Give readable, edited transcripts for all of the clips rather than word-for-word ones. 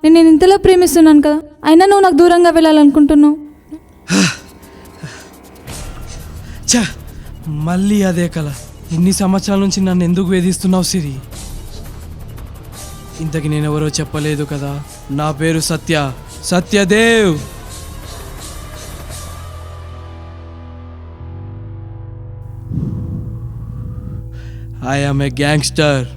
నేను ఇంతలా ప్రేమిస్తున్నాను కదా, అయినా నువ్వు నాకు దూరంగా వెళ్ళాలనుకుంటున్నావు. చా, మళ్ళీ అదే కల. ఇన్ని సంవత్సరాల నుంచి నన్ను ఎందుకు వేధిస్తున్నావు సిరి? ఇంతకి నేనెవరో చెప్పలేదు కదా, నా పేరు Satyadev. I am a gangster.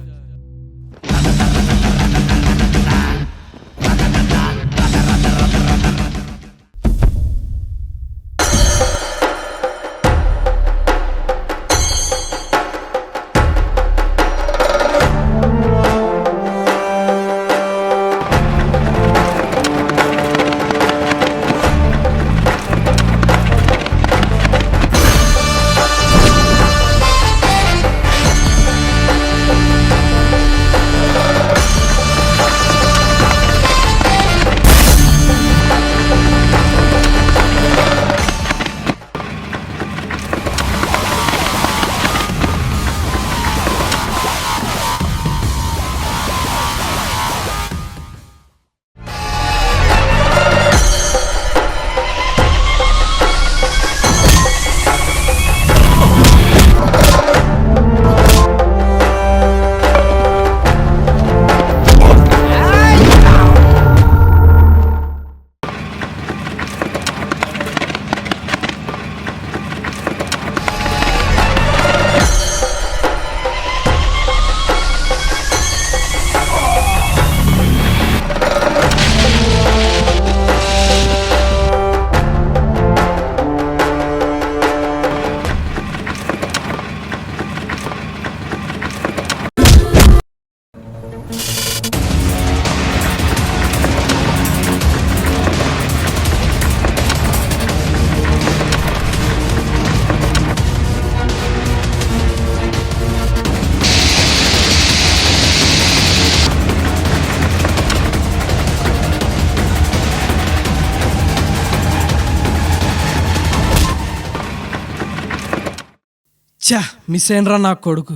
చా, మిస్ అయినరా నా కొడుకు.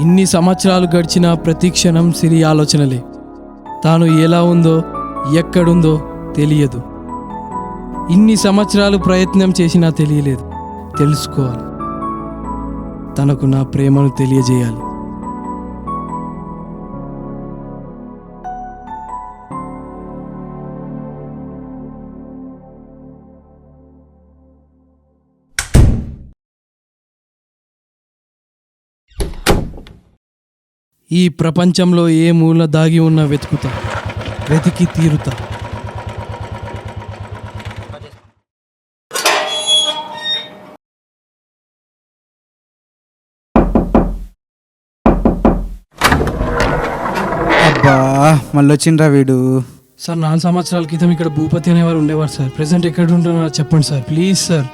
ఇన్ని సంవత్సరాలు గడిచిన ప్రతి క్షణం సిరి ఆలోచనలే. తాను ఎలా ఉందో, ఎక్కడుందో తెలియదు. ఇన్ని సంవత్సరాలు ప్రయత్నం చేసినా తెలియలేదు. తెలుసుకోవాలి, తనకు నా ప్రేమను తెలియజేయాలి. ఈ ప్రపంచంలో ఏ మూల దాగి ఉన్నా వెతుకుతా, వెతికి తీరుతా. అబ్బా, మళ్ళీ వచ్చిండ్రా వీడు. సార్, 4 సంవత్సరాల క్రితం ఇక్కడ భూపతి అనేవారు ఉండేవారు సార్. ప్రెసెంట్ ఎక్కడ ఉంటున్నారో చెప్పండి sir. Please sir,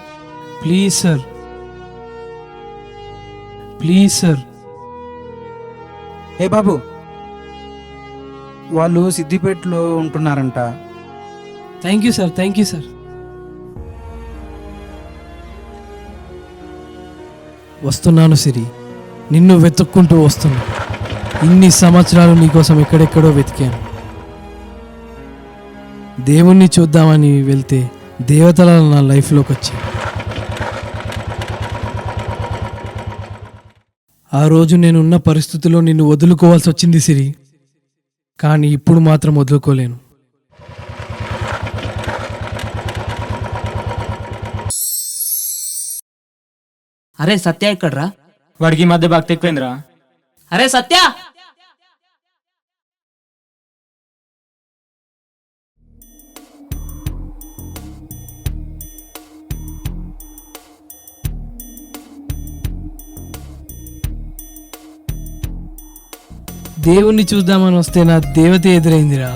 please sir, please sir. ఏ బాబు, వాళ్ళు సిద్దిపేటలో ఉంటున్నారంట. Thank you sir, thank you sir. వస్తున్నాను సిరి, నిన్ను వెతుక్కుంటూ వస్తున్నా. ఇన్ని సంవత్సరాలు నీకోసం ఎక్కడెక్కడో వెతికాను. దేవుణ్ణి చూద్దామని వెళ్తే దేవతల నా లైఫ్లోకి వచ్చాయి. ఆ రోజు నేనున్న పరిస్థితుల్లో నిన్ను వదులుకోవాల్సి వచ్చింది సిరి, కానీ ఇప్పుడు మాత్రం వదులుకోలేను. అరే సత్య ఎక్కడ్రా? వాడికి ఈ మధ్య భక్తి ఎక్కువైందిరా. అరే సత్య! దేవుణ్ణి చూద్దామని వస్తే నా దేవత ఎదురైందిరా.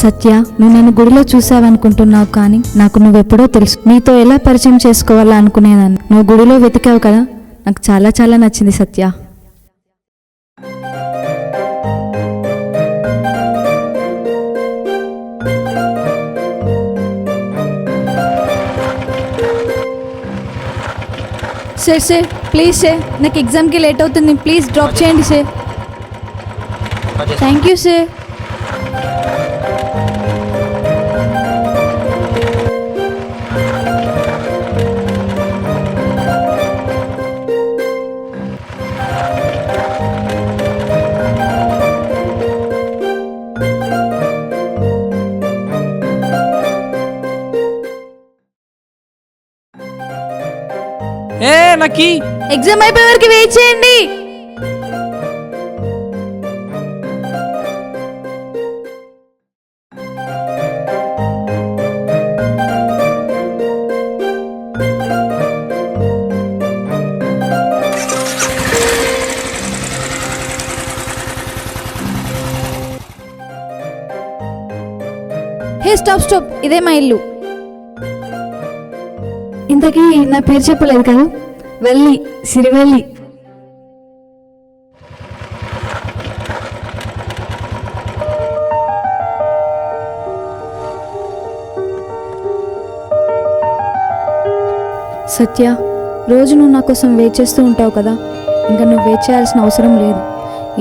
సత్య, నువ్వు నన్ను గుడిలో చూసావనుకుంటున్నావు, కానీ నాకు నువ్వెప్పుడో తెలుసు. నీతో ఎలా పరిచయం చేసుకోవాలా అనుకునేదాన్ని. నువ్వు గుడిలో వెతికావు కదా, నాకు చాలా చాలా నచ్చింది సత్య. సార్ ప్లీజ్ సార్, నాకు ఎగ్జామ్కి లేట్ అవుతుంది, ప్లీజ్ డ్రాప్ చేయండి sir. Thank you sir. Lucky, exam అయిపోయే వరకు వెయిట్ చేయండి. హే స్టాప్, ఇదే మా ఇల్లు. ఇంతకీ నా పేరు చెప్పలేదు కదా, వల్లి, సిరివల్లి. సత్య, రోజు నువ్వు నా కోసం వెయిట్ చేస్తూ ఉంటావు కదా, ఇంకా నువ్వు వెయిట్ చేయాల్సిన అవసరం లేదు.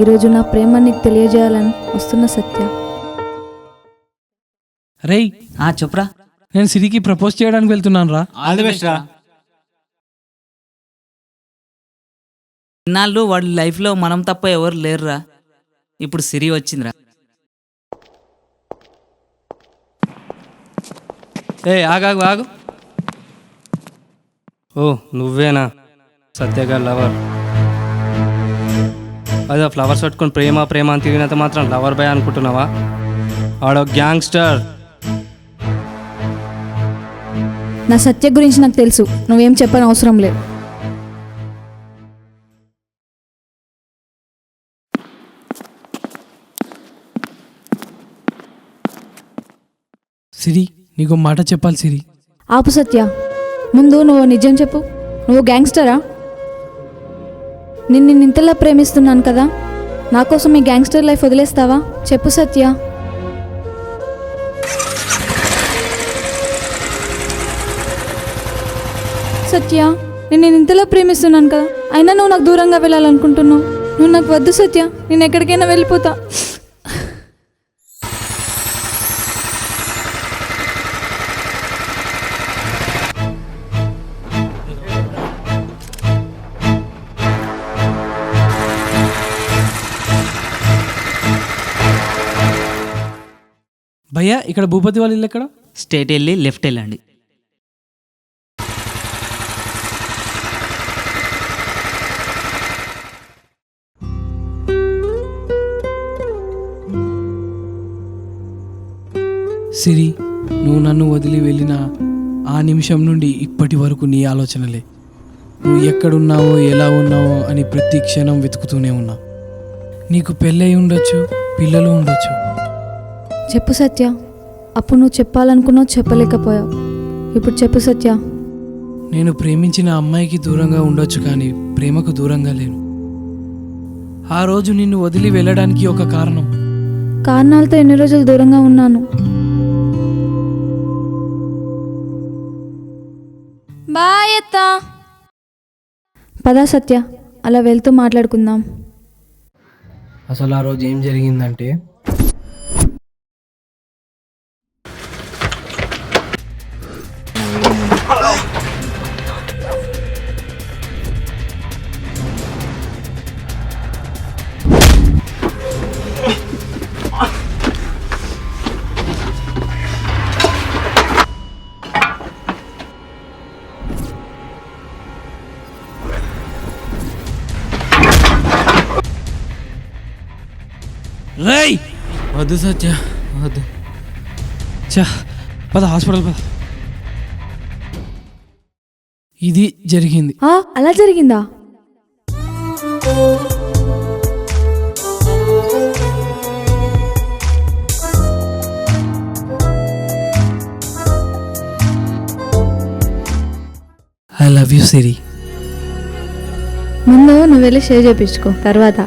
ఈరోజు నా ప్రేమ నీకు తెలియజేయాలని వస్తున్న సత్య. రేయ్, చెప్పురా. నేను సిరికి ప్రపోజ్ చేయడానికి వెళ్తున్నాను రా. ఆల్ ది బెస్ట్ రా. ఇన్నాళ్ళు వాడి లైఫ్లో మనం తప్ప ఎవరు లేరురా. ఇప్పుడు సిరి వచ్చిందిరా. ఆగు. ఓ నువ్వేనా సత్యగా లవర్? అదే ఫ్లవర్స్ పట్టుకొని ప్రేమ అని తిరిగినంత మాత్రం లవర్ బాయ్ అనుకుంటున్నావా? ఆడో గ్యాంగ్స్టర్. నా సత్య గురించి నాకు తెలుసు, నువ్వేం చెప్పని అవసరం లేదు. సిరి, నీకు మాట చెప్పాలి సిరి. ఆపు సత్య, ముందు నువ్వు నిజం చెప్పు. నువ్వు గ్యాంగ్స్టరా? నిన్ను ఇంతలా ప్రేమిస్తున్నాను కదా, నా కోసం ఈ గ్యాంగ్స్టర్ లైఫ్ వదిలేస్తావా? చెప్పు సత్య. సత్య, నేను ఇంతలా ప్రేమిస్తున్నాను కదా, అయినా నువ్వు నాకు దూరంగా వెళ్ళాలనుకుంటున్నావు. నువ్వు నాకు వద్దు సత్య, నేను ఎక్కడికైనా వెళ్ళిపోతా. భయ్యా, ఇక్కడ భూపతి వాళ్ళ ఇల్లు ఎక్కడ? స్ట్రేట్ వెళ్ళి లెఫ్ట్ వెళ్ళండి. సిరి, నువ్వు నన్ను వదిలి వెళ్ళిన ఆ నిమిషం నుండి ఇప్పటి వరకు నీ ఆలోచనలే. నువ్వు ఎక్కడున్నావో ఎలా ఉన్నావో అని ప్రతి క్షణం వెతుకుతూనే ఉన్నా. నీకు పెళ్ళై ఉండొచ్చు, పిల్లలు ఉండొచ్చు. చెప్పు సత్య, అప్పుడు నువ్వు చెప్పాలనుకున్నావు, చెప్పలేకపోయావు. ఇప్పుడు చెప్పు సత్య. నేను ప్రేమించిన అమ్మాయికి దూరంగా ఉండొచ్చు, కానీ ప్రేమకు దూరంగా లేను. ఆ రోజు నిన్ను వదిలి వెళ్ళడానికి ఒక కారణాలతో ఎన్ని రోజులు దూరంగా ఉన్నాను. బాయ్ అత్త. పదా సత్య, అలా వెళ్తూ మాట్లాడుకుందాం. అసలు ఆ రోజు ఏం జరిగిందంటే, రేయ్ వద్దు సత్య, వద్దు. చా, పద హాస్పిటల్ పద. ఇది జరిగింది. అలా జరిగిందా? లవ్ యూ సిరి. ముందు నువ్వు వెళ్ళి షేవ్ చేయించుకో తర్వాత